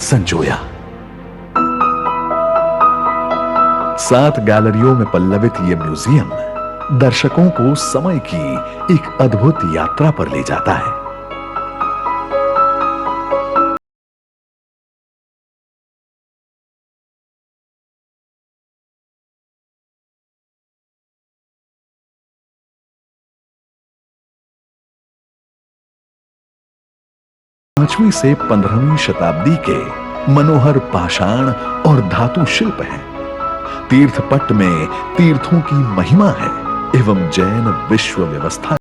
संजोया। 7 गैलरियों में पल्लवित यह म्यूजियम दर्शकों को समय की एक अद्भुत यात्रा पर ले जाता है। पांचवीं से 15वीं शताब्दी के मनोहर पाषाण और धातु शिल्प हैं। तीर्थपट्ट में तीर्थों की महिमा है एवं जैन विश्व व्यवस्था।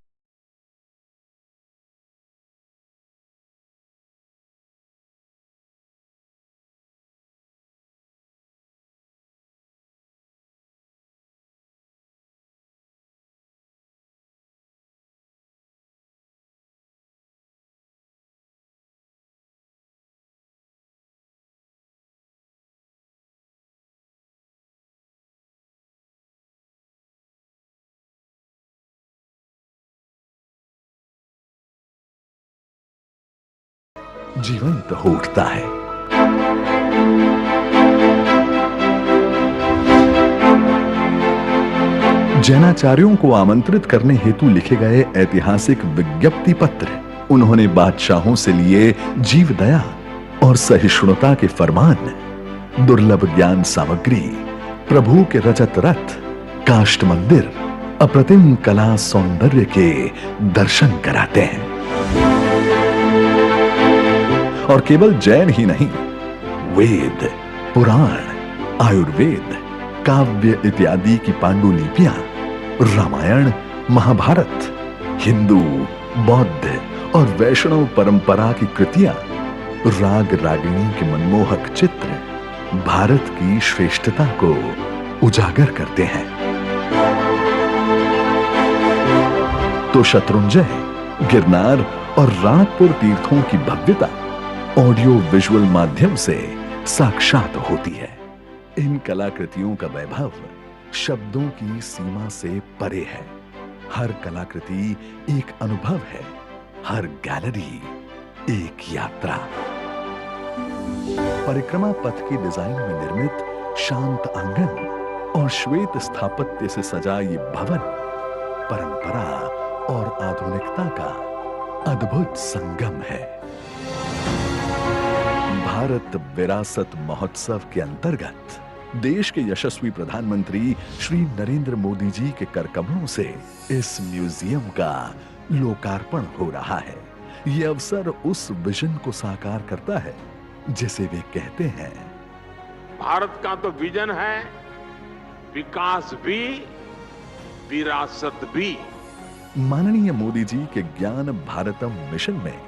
जीवंत हो उठता है। जैनाचार्यों को आमंत्रित करने हेतु लिखे गए ऐतिहासिक विज्ञप्ति पत्र उन्होंने बादशाहों से लिए जीवदया और सहिष्णुता के फरमान, दुर्लभ ज्ञान सामग्री, प्रभु के रजत रथ, काष्ठ मंदिर, अप्रतिम कला सौंदर्य के दर्शन कराते हैं। और केवल जैन ही नहीं, वेद, पुराण, आयुर्वेद, काव्य इत्यादि की पांडुलिपियां, रामायण, महाभारत, हिंदू, बौद्ध और वैष्णव परंपरा की कृतियां, राग रागिणी के मनमोहक चित्र भारत की श्रेष्ठता को उजागर करते हैं। तो शत्रुंजय, गिरनार और राणकपुर तीर्थों की भव्यता ऑडियो विजुअल माध्यम से साक्षात होती है। इन कलाकृतियों का वैभव शब्दों की सीमा से परे है। हर कलाकृति एक अनुभव है, हर गैलरी एक यात्रा। परिक्रमा पथ की डिजाइन में निर्मित शांत आंगन और श्वेत स्थापत्य से सजा ये भवन परंपरा और आधुनिकता का अद्भुत संगम है। भारत विरासत महोत्सव के अंतर्गत देश के यशस्वी प्रधानमंत्री श्री नरेंद्र मोदी जी के करकमलों से इस म्यूजियम का लोकार्पण हो रहा है। यह अवसर उस विजन को साकार करता है जिसे वे कहते हैं, भारत का तो विजन है विकास भी विरासत भी। माननीय मोदी जी के ज्ञान भारतम मिशन में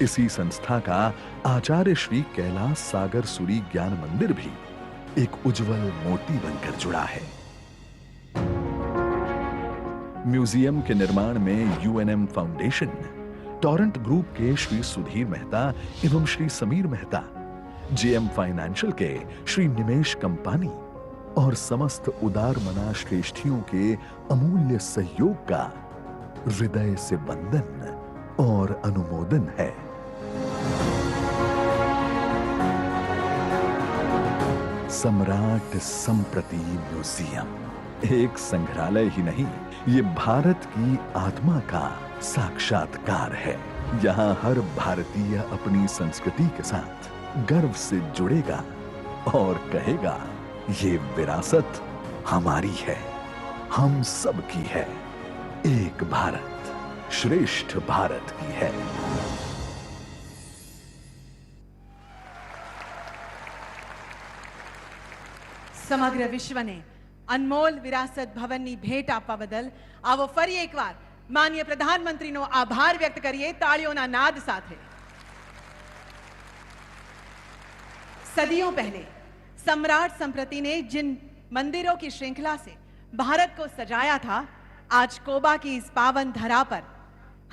इसी संस्था का आचार्य श्री कैलाश सागर सूरी ज्ञान मंदिर भी एक उज्जवल मोती बनकर जुड़ा है। म्यूजियम के निर्माण में यूएनएम फाउंडेशन, टॉरेंट ग्रुप के श्री सुधीर मेहता एवं श्री समीर मेहता, जेएम फाइनेंशियल के श्री निमेश कंपानी और समस्त उदार मना श्रेष्ठियों के अमूल्य सहयोग का हृदय से वंदन और अनुमोदन है। सम्राट संप्रति म्यूजियम एक संग्रहालय ही नहीं, ये भारत की आत्मा का साक्षात्कार है। यहाँ हर भारतीय अपनी संस्कृति के साथ गर्व से जुड़ेगा और कहेगा, ये विरासत हमारी है, हम सब की है। एक भारत श्रेष्ठ भारत की है। સમગ્ર વિશ્વને અનમોલ વિરાસત ભવનની ભેટ આપવા બદલ આવો ફરી એકવાર માનનીય પ્રધાનમંત્રીનો આભાર વ્યક્ત કરીએ તાળીઓના નાદ સાથે। સદીઓं पहले सम्राट संप्रति ने जिन मंदिरों की श्रृंखला से भारत को सजाया था, आज कोबा की इस पावन धरा पर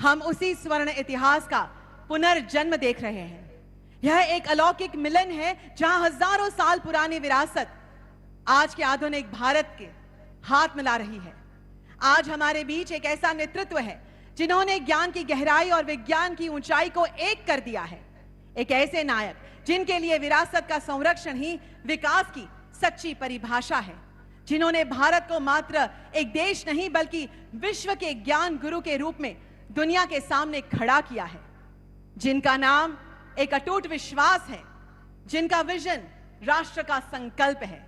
हम उसी स्वर्ण इतिहास का पुनर्जन्म देख रहे हैं। यह एक अलौकिक मिलन है जहां हजारों साल पुरानी विरासत आज के आधुनिक भारत के हाथ मिला रही है। आज हमारे बीच एक ऐसा नेतृत्व है जिन्होंने ज्ञान की गहराई और विज्ञान की ऊंचाई को एक कर दिया है। एक ऐसे नायक जिनके लिए विरासत का संरक्षण ही विकास की सच्ची परिभाषा है, जिन्होंने भारत को मात्र एक देश नहीं बल्कि विश्व के ज्ञान गुरु के रूप में दुनिया के सामने खड़ा किया है, जिनका नाम एक अटूट विश्वास है, जिनका विजन राष्ट्र का संकल्प है।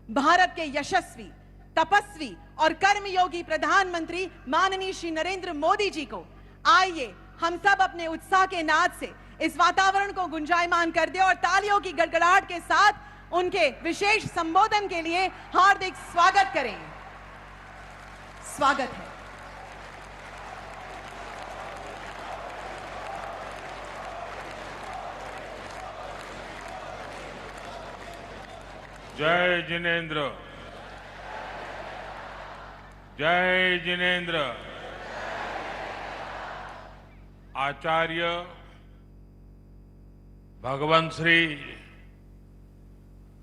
भारत के यशस्वी, तपस्वी और कर्मयोगी प्रधानमंत्री माननीय श्री नरेंद्र मोदी जी को आइए हम सब अपने उत्साह के नाद से इस वातावरण को गुंजायमान कर दे और तालियों की गड़गड़ाहट के साथ उनके विशेष संबोधन के लिए हार्दिक स्वागत करें। स्वागत है। जय जिनेंद्र, जय जिनेंद्र। आचार्य भगवंत श्री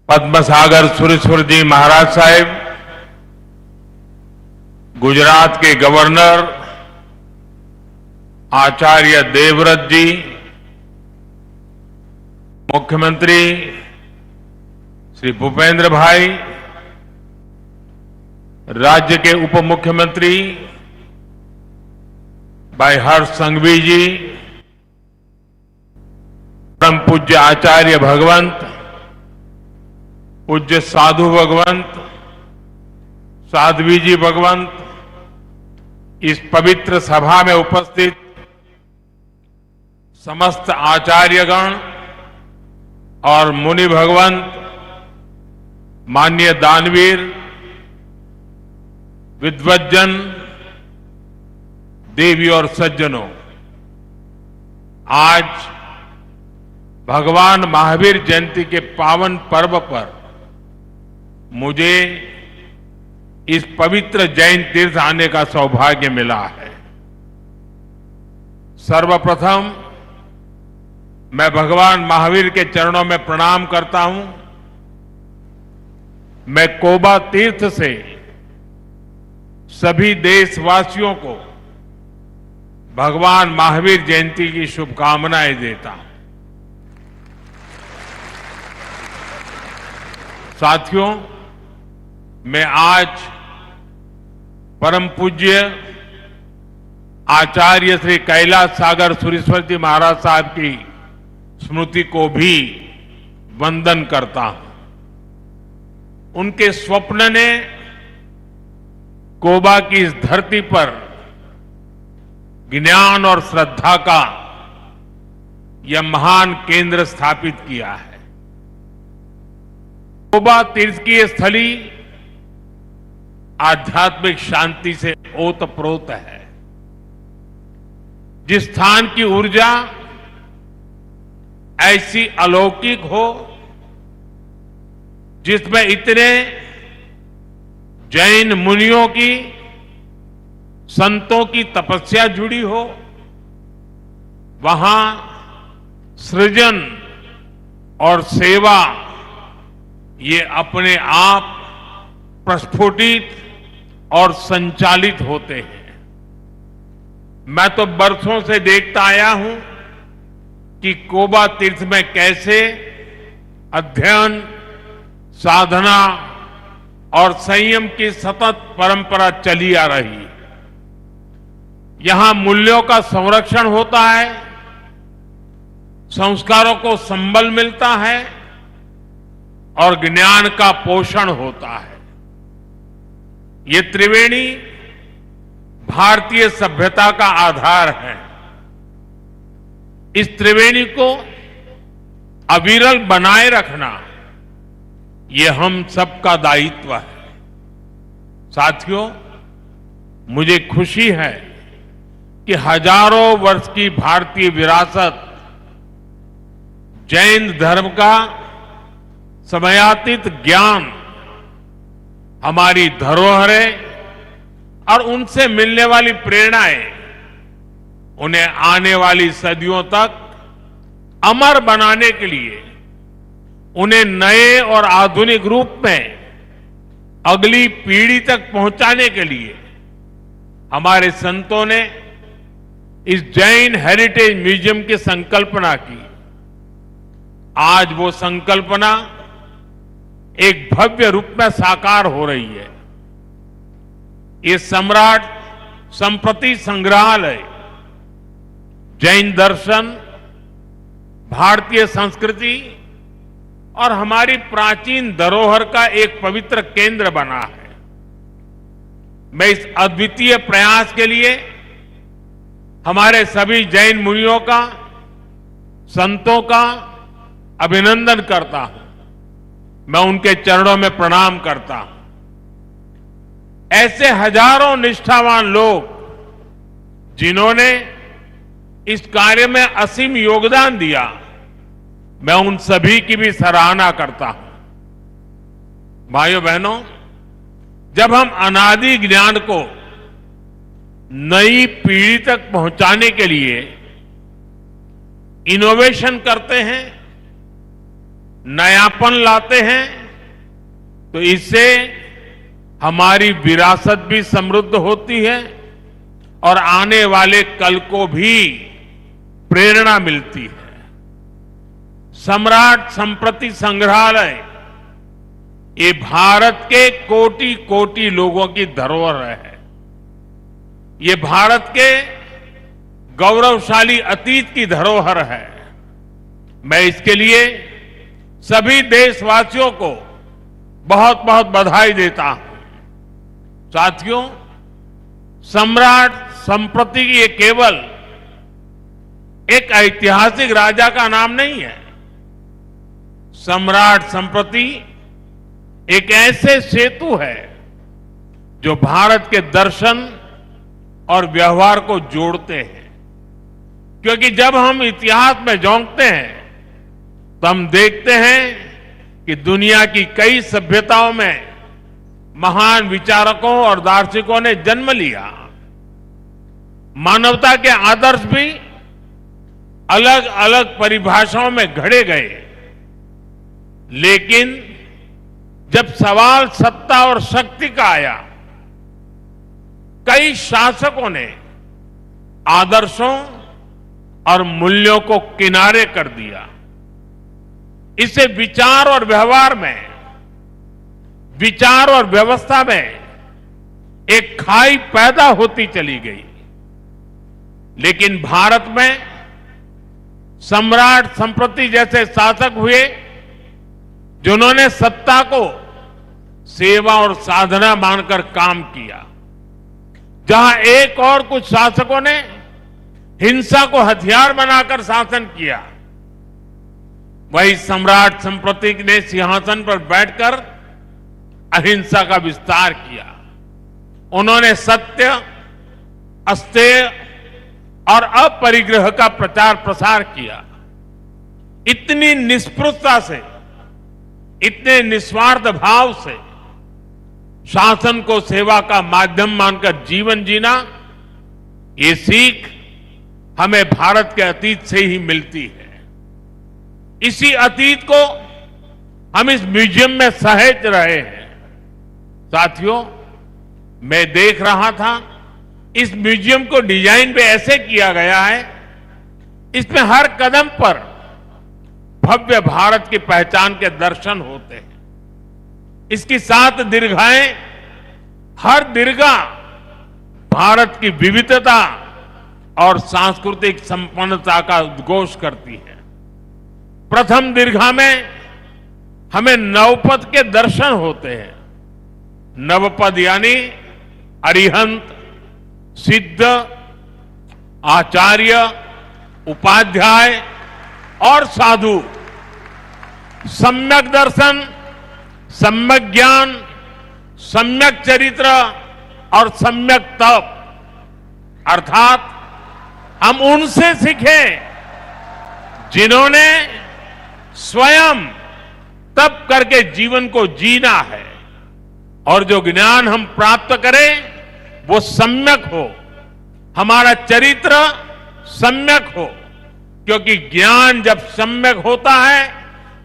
पद्मसागर सुरेश्वर जी महाराज साहेब, गुजरात के गवर्नर आचार्य देवव्रत जी, मुख्यमंत्री श्री भूपेंद्र भाई, राज्य के उप मुख्यमंत्री भाई हर्ष संघवी जी, परम पूज्य आचार्य भगवंत, पूज्य साधु भगवंत, साध्वी जी भगवंत, इस पवित्र सभा में उपस्थित समस्त आचार्यगण और मुनि भगवंत, माननीय दानवीर, विद्वज्जन, देवी और सज्जनों, आज भगवान महावीर जयंती के पावन पर्व पर मुझे इस पवित्र जैन तीर्थ आने का सौभाग्य मिला है। सर्वप्रथम मैं भगवान महावीर के चरणों में प्रणाम करता हूं। मैं कोबा तीर्थ से सभी देशवासियों को भगवान महावीर जयंती की शुभकामनाएं देता हूं। साथियों, मैं आज परम पूज्य आचार्य श्री कैलाश सागर सुरेश्वर जी महाराज साहब की स्मृति को भी वंदन करता हूं। उनके स्वप्न ने कोबा की इस धरती पर ज्ञान और श्रद्धा का यह महान केंद्र स्थापित किया है। कोबा तीर्थ की यह स्थली आध्यात्मिक शांति से ओतप्रोत है। जिस स्थान की ऊर्जा ऐसी अलौकिक हो, जिसमें इतने जैन मुनियों की, संतों की तपस्या जुड़ी हो, वहां सृजन और सेवा ये अपने आप प्रस्फुटित और संचालित होते हैं। मैं तो बरसों से देखता आया हूं कि कोबा तीर्थ में कैसे अध्ययन, साधना और संयम की सतत परंपरा चली आ रही है। यहां मूल्यों का संरक्षण होता है, संस्कारों को संबल मिलता है और ज्ञान का पोषण होता है। ये त्रिवेणी भारतीय सभ्यता का आधार है। इस त्रिवेणी को अविरल बनाए रखना ये हम सबका दायित्व है। साथियों, मुझे खुशी है कि हजारों वर्ष की भारतीय विरासत, जैन धर्म का समयातीत ज्ञान, हमारी धरोहरें और उनसे मिलने वाली प्रेरणाएं उन्हें आने वाली सदियों तक अमर बनाने के लिए, उन्हें नए और आधुनिक रूप में अगली पीढ़ी तक पहुंचाने के लिए हमारे संतों ने इस जैन हेरिटेज म्यूजियम की संकल्पना की। आज वो संकल्पना एक भव्य रूप में साकार हो रही है। ये सम्राट संप्रति संग्रहालय जैन दर्शन, भारतीय संस्कृति और हमारी प्राचीन धरोहर का एक पवित्र केंद्र बना है। मैं इस अद्वितीय प्रयास के लिए हमारे सभी जैन मुनियों का, संतों का अभिनंदन करता हूं। मैं उनके चरणों में प्रणाम करता हूं। ऐसे हजारों निष्ठावान लोग जिन्होंने इस कार्य में असीम योगदान दिया, मैं उन सभी की भी सराहना करता हूं। भाइयों बहनों, जब हम अनादि ज्ञान को नई पीढ़ी तक पहुंचाने के लिए इनोवेशन करते हैं, नयापन लाते हैं, तो इससे हमारी विरासत भी समृद्ध होती है और आने वाले कल को भी प्रेरणा मिलती है। सम्राट संप्रति संग्रहालय ये भारत के कोटि कोटि लोगों की धरोहर है। ये भारत के गौरवशाली अतीत की धरोहर है। मैं इसके लिए सभी देशवासियों को बहुत बहुत बधाई देता हूं। साथियों, सम्राट संप्रति ये केवल एक ऐतिहासिक राजा का नाम नहीं है। सम्राट संप्रति एक ऐसे सेतु है जो भारत के दर्शन और व्यवहार को जोड़ते हैं। क्योंकि जब हम इतिहास में झोंकते हैं तो हम देखते हैं कि दुनिया की कई सभ्यताओं में महान विचारकों और दार्शनिकों ने जन्म लिया। मानवता के आदर्श भी अलग अलग परिभाषाओं में घड़े गए, लेकिन जब सवाल सत्ता और शक्ति का आया, कई शासकों ने आदर्शों और मूल्यों को किनारे कर दिया। इससे विचार और व्यवहार में, विचार और व्यवस्था में एक खाई पैदा होती चली गई। लेकिन भारत में सम्राट संप्रति जैसे शासक हुए जिन्होंने सत्ता को सेवा और साधना मानकर काम किया। जहां एक और कुछ शासकों ने हिंसा को हथियार बनाकर शासन किया, वही सम्राट संप्रति ने सिंहासन पर बैठकर अहिंसा का विस्तार किया। उन्होंने सत्य, अस्तेय और अपरिग्रह का प्रचार प्रसार किया। इतनी निष्पृहता से, इतने निस्वार्थ भाव से शासन को सेवा का माध्यम मानकर जीवन जीना, ये सीख हमें भारत के अतीत से ही मिलती है। इसी अतीत को हम इस म्यूजियम में सहेज रहे हैं। साथियों, मैं देख रहा था, इस म्यूजियम को डिजाइन भी ऐसे किया गया है, इसमें हर कदम पर भव्य भारत की पहचान के दर्शन होते हैं। इसकी 7 दीर्घाएं, हर दीर्घा भारत की विविधता और सांस्कृतिक संपन्नता का उद्घोष करती है। प्रथम दीर्घा में हमें नवपद के दर्शन होते हैं। नवपद यानी अरिहंत, सिद्ध, आचार्य, उपाध्याय और साधु। सम्यक दर्शन, सम्यक ज्ञान, सम्यक चरित्र और सम्यक तप, अर्थात हम उनसे सीखें जिन्होंने स्वयं तप करके जीवन को जीना है, और जो ज्ञान हम प्राप्त करें वो सम्यक हो, हमारा चरित्र सम्यक हो। क्योंकि ज्ञान जब सम्यक होता है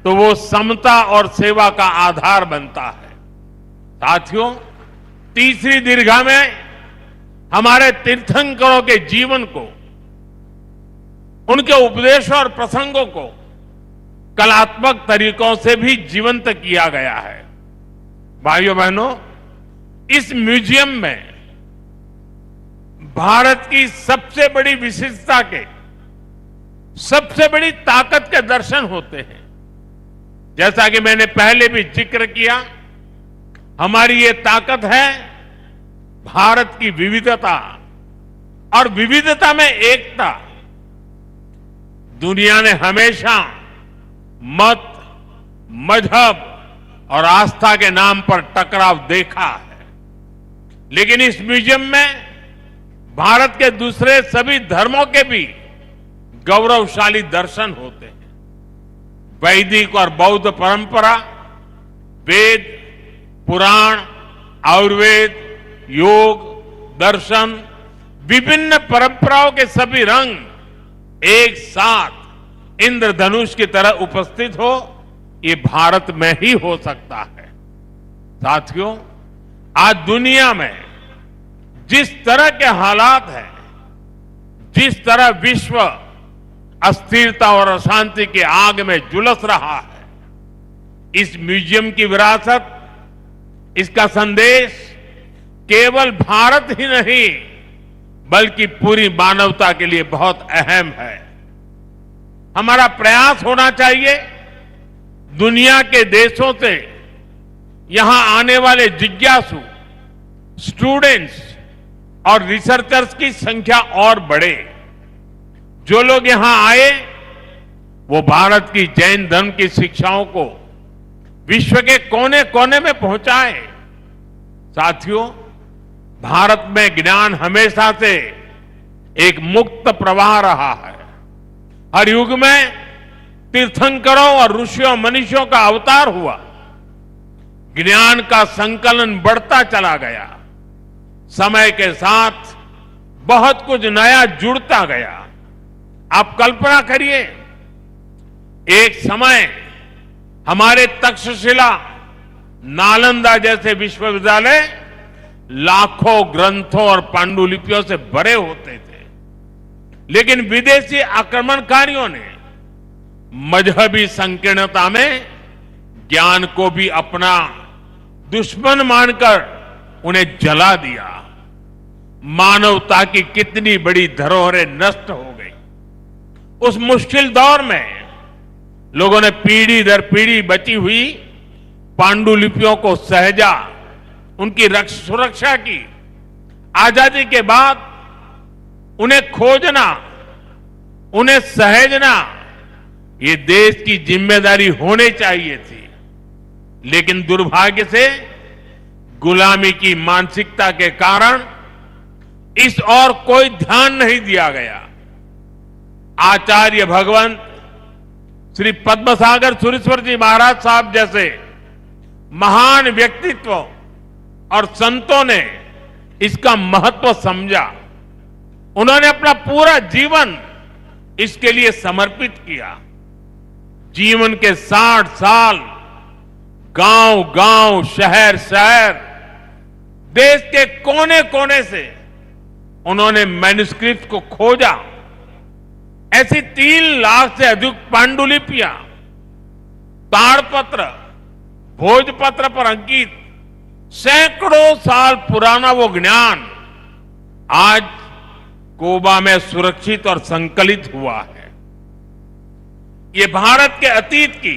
तो वो समता और सेवा का आधार बनता है। साथियों, तीसरी दीर्घा में हमारे तीर्थंकरों के जीवन को, उनके उपदेशों और प्रसंगों को कलात्मक तरीकों से भी जीवंत किया गया है। भाइयों बहनों, इस म्यूजियम में भारत की सबसे बड़ी विशेषता के, सबसे बड़ी ताकत के दर्शन होते हैं। जैसा कि मैंने पहले भी जिक्र किया, हमारी ये ताकत है भारत की विविधता, और विविधता में एकता। दुनिया ने हमेशा मत, मजहब और आस्था के नाम पर टकराव देखा है, लेकिन इस म्यूजियम में भारत के दूसरे सभी धर्मों के भी गौरवशाली दर्शन होते हैं। वैदिक और बौद्ध परंपरा, वेद, पुराण, आयुर्वेद, योग, दर्शन, विभिन्न परंपराओं के सभी रंग एक साथ इंद्रधनुष की तरह उपस्थित हो, ये भारत में ही हो सकता है। साथियों, आज दुनिया में जिस तरह के हालात हैं, जिस तरह विश्व अस्थिरता और अशांति की आग में झुलस रहा है, इस म्यूजियम की विरासत, इसका संदेश केवल भारत ही नहीं बल्कि पूरी मानवता के लिए बहुत अहम है। हमारा प्रयास होना चाहिए दुनिया के देशों से यहां आने वाले जिज्ञासु, स्टूडेंट्स और रिसर्चर्स की संख्या और बढ़े। जो लोग यहां आए वो भारत की जैन धर्म की शिक्षाओं को विश्व के कोने कोने में पहुंचाए। साथियों, भारत में ज्ञान हमेशा से एक मुक्त प्रवाह रहा है। हर युग में तीर्थंकरों और ऋषियों मनीषियों का अवतार हुआ, ज्ञान का संकलन बढ़ता चला गया, समय के साथ बहुत कुछ नया जुड़ता गया। आप कल्पना करिए, एक समय हमारे तक्षशिला, नालंदा जैसे विश्वविद्यालय लाखों ग्रंथों और पांडुलिपियों से भरे होते थे, लेकिन विदेशी आक्रमणकारियों ने मजहबी संकीर्णता में ज्ञान को भी अपना दुश्मन मानकर उन्हें जला दिया। मानवता की कितनी बड़ी धरोहरें नष्ट हो गई। उस मुश्किल दौर में लोगों ने पीढ़ी दर पीढ़ी बची हुई पांडुलिपियों को सहेजा, उनकी सुरक्षा की। आजादी के बाद उन्हें खोजना, उन्हें सहेजना ये देश की जिम्मेदारी होनी चाहिए थी, लेकिन दुर्भाग्य से गुलामी की मानसिकता के कारण इस ओर कोई ध्यान नहीं दिया गया। आचार्य भगवंत श्री पद्मसागर सुरेश्वर जी महाराज साहब जैसे महान व्यक्तित्व और संतों ने इसका महत्व समझा। उन्होंने अपना पूरा जीवन इसके लिए समर्पित किया। जीवन के 60 साल गांव गांव, शहर शहर, देश के कोने कोने से उन्होंने मैन्युस्क्रिप्ट को खोजा। ऐसी 3 लाख से अधिक पांडुलिपियां, ताड़पत्र, भोजपत्र पर अंकित सैकड़ों साल पुराना वो ज्ञान आज कोबा में सुरक्षित और संकलित हुआ है। ये भारत के अतीत की,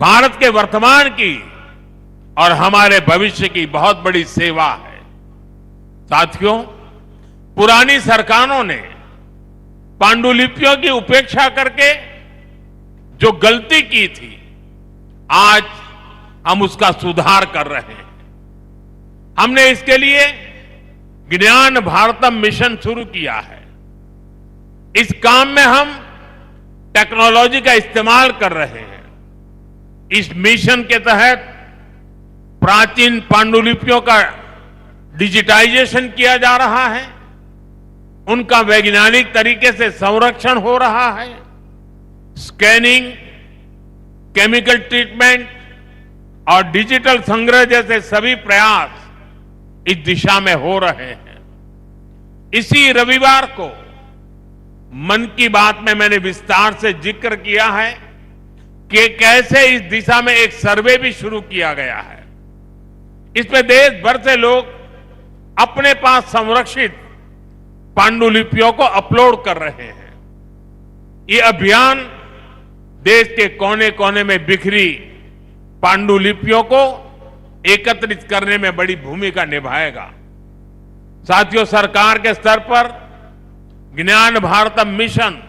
भारत के वर्तमान की और हमारे भविष्य की बहुत बड़ी सेवा है। साथियों, पुरानी सरकारों ने पांडुलिपियों की उपेक्षा करके जो गलती की थी, आज हम उसका सुधार कर रहे हैं। हमने इसके लिए ज्ञान भारतम मिशन शुरू किया है। इस काम में हम टेक्नोलॉजी का इस्तेमाल कर रहे हैं। इस मिशन के तहत प्राचीन पांडुलिपियों का डिजिटाइजेशन किया जा रहा है, उनका वैज्ञानिक तरीके से संरक्षण हो रहा है। स्कैनिंग, केमिकल ट्रीटमेंट और डिजिटल संग्रह जैसे सभी प्रयास इस दिशा में हो रहे हैं। इसी रविवार को मन की बात में मैंने विस्तार से जिक्र किया है कि कैसे इस दिशा में एक सर्वे भी शुरू किया गया है। इसमें देश भर से लोग अपने पास संरक्षित पांडुलिपियों को अपलोड कर रहे हैं। ये अभियान देश के कोने कोने में बिखरी पांडुलिपियों को एकत्रित करने में बड़ी भूमिका निभाएगा। साथियों, सरकार के स्तर पर ज्ञान भारतम मिशन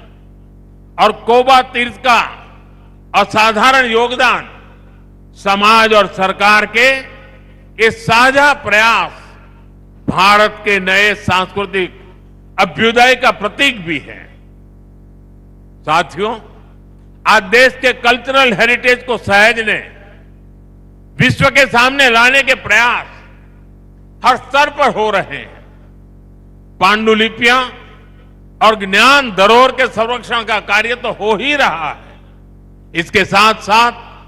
और कोबा तीर्थ का असाधारण योगदान, समाज और सरकार के ये साझा प्रयास भारत के नए सांस्कृतिक अभ्युदय का प्रतीक भी है। साथियों, आज देश के कल्चरल हेरिटेज को सहेजने, विश्व के सामने लाने के प्रयास हर स्तर पर हो रहे हैं। पांडुलिपियां और ज्ञान धरोहर के संरक्षण का कार्य तो हो ही रहा है, इसके साथ साथ